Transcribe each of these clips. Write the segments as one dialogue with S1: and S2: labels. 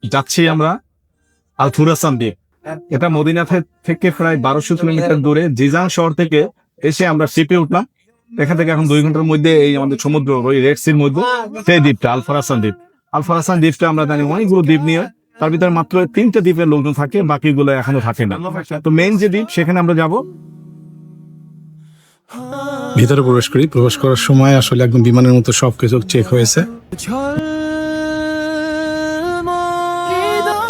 S1: যাচ্ছি আমরা আল ফুরাসান দ্বীপ। এটা মদিনা থেকে প্রায় 1200 কিলোমিটার দূরে জিজান শহর থেকে এসে আমরা শিপে উঠলাম। এখান থেকে এখন 2 ঘন্টার মধ্যে এই আমাদের সমুদ্র ওই রেড সির মধ্যে সেই দ্বীপটা আল ফরাসান দ্বীপ। আল ফরাসান দ্বীপটা আমরা জানি অনেকগুলো দ্বীপ নিয়ে, তার ভিতরে মাত্র 3টা দ্বীপের লোকজন থাকে, বাকিগুলো এখনো থাকে না। তো মেইন যে দ্বীপ সেখানে আমরা যাব।
S2: ভিতরে প্রবেশ করার সময় আসলে একদম বিমানের মতো সবকিছু চেক হয়েছে।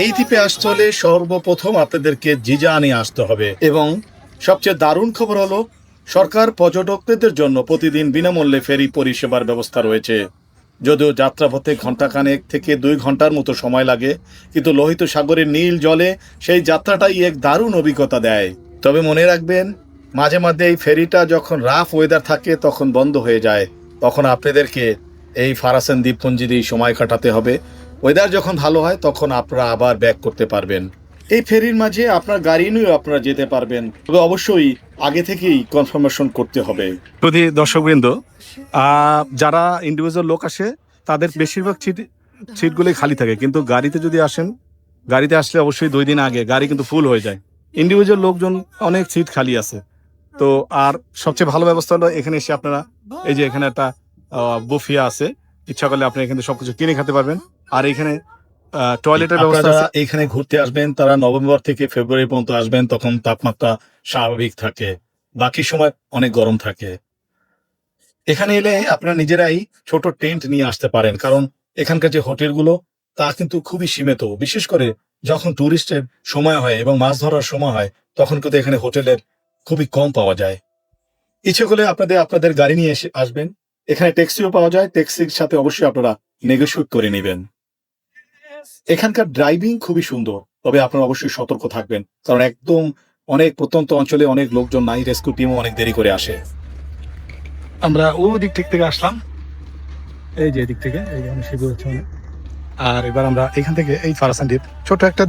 S2: এই দ্বীপে আসতে হলে সর্বপ্রথম আপনাদেরকে জিজানে আসতে হবে, এবং সবচেয়ে দারুণ খবর হলো সরকার পর্যটকদের জন্য প্রতিদিন বিনামূল্যে ফেরি পরিষেবার ব্যবস্থা রয়েছে। যদিও যাত্রাপথে ঘন্টাখানেক থেকে 2 ঘন্টার মতো সময় লাগে, কিন্তু লোহিত সাগরের নীল জলে সেই যাত্রাটাই এক দারুণ অভিজ্ঞতা দেয়। তবে মনে রাখবেন, মাঝে মাঝে এই ফেরিটা যখন রাফ ওয়েদার থাকে তখন বন্ধ হয়ে যায়, তখন আপনাদেরকে এই ফারাসান দ্বীপপুঞ্জেই সময় কাটাতে হবে। ওয়েদার যখন ভালো হয় তখন আপনারা আবার ব্যাক করতে পারবেন। এই ফেরির মাঝে আপনার গাড়ি নিয়েও আপনারা যেতে পারবেন, তবে অবশ্যই আগে থেকেই কনফার্মেশন করতে হবে।
S1: প্রতি দর্শকবৃন্দ, যারা ইন্ডিভিজুয়াল লোক আসে তাদের বেশিরভাগ সিটগুলোই খালি থাকে, কিন্তু গাড়িতে যদি আসেন, গাড়িতে আসলে অবশ্যই 2 দিন আগে গাড়ি কিন্তু ফুল হয়ে যায়। ইন্ডিভিজুয়াল লোকজন অনেক সিট খালি আছে। তো আর সবচেয়ে ভালো ব্যবস্থা হলো এখানে এসে আপনারা এই যে এখানে একটা বুফিয়া আছে, ইচ্ছা করলে আপনি এখানে সবকিছু কিনে খেতে পারবেন। আর এখানে টয়লেটের ব্যবস্থা আছে।
S2: এখানে ঘুরতে আসবেন তারা নভেম্বর থেকে ফেব্রুয়ারি পর্যন্ত আসবেন, তখন তাপমাত্রা স্বাভাবিক থাকে, বাকি সময় অনেক গরম থাকে। এখানে এলে আপনারা নিজেরাই ছোট টেন্ট নিয়ে আসতে পারেন, কারণ এখানকার যে হোটেলগুলো তা কিন্তু খুবই সীমিত। বিশেষ করে যখন টুরিস্টের সময় হয় এবং মাছ ধরার সময় হয় তখন কিন্তু এখানে হোটেলের খুবই কম পাওয়া যায়। ইচ্ছে করলে আপনাদের গাড়ি নিয়ে এসে আসবেন, এখানে ট্যাক্সিও পাওয়া যায়, ট্যাক্সির সাথে অবশ্যই আপনারা নেগোশিয়েট করে নেবেন। এখানকার ড্রাইভিং খুবই সুন্দর, তবে আপনারা অবশ্যই সতর্ক থাকবেন, কারণ একদম অনেক প্রত্যন্ত অঞ্চলে অনেক লোকজন নাই, রেস্কিউ টিমও অনেক দেরি করে আসে। আমরা ও দিক থেকে আসলাম, এই যে দিক থেকে, এই যে শিবু হচ্ছে। আর এবার আমরা এখান থেকে এই ফারাসান দ্বীপ, ছোট একটা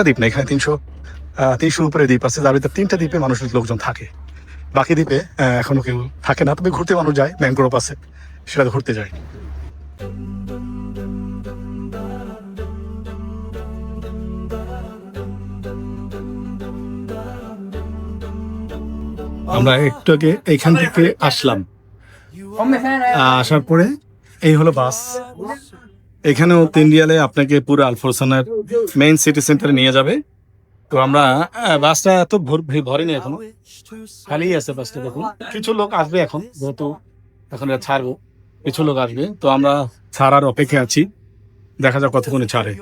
S2: দ্বীপ না, এখানে 300 উপরে দ্বীপ আছে, যার ভিতরে 3টা দ্বীপে মানুষের লোকজন থাকে। বাকি দ্বীপে এখনো কেউ থাকে না, তবে ঘুরতে মানুষ যায়, ম্যানগ্রোভ আছে, সেটা ঘুরতে যায়। আমরা একটু আগে এইখান থেকে আসলাম, আসার পরে এই হলো বাস।
S1: এখানেও 3 রিয়ালে আপনাকে পুরো আল ফরসানের মেইন সিটি সেন্টারে নিয়ে যাবে। তো আমরা বাসটা এত ভরেনি, এখনো খালি আছে বাসটা। দেখুন কিছু লোক আসবে এখন, যেহেতু এখন ছাড়বো, কিছু লোক আসবে, তো আমরা ছাড়ার অপেক্ষা আছি, দেখা যাক কতক্ষণে ছাড়ে।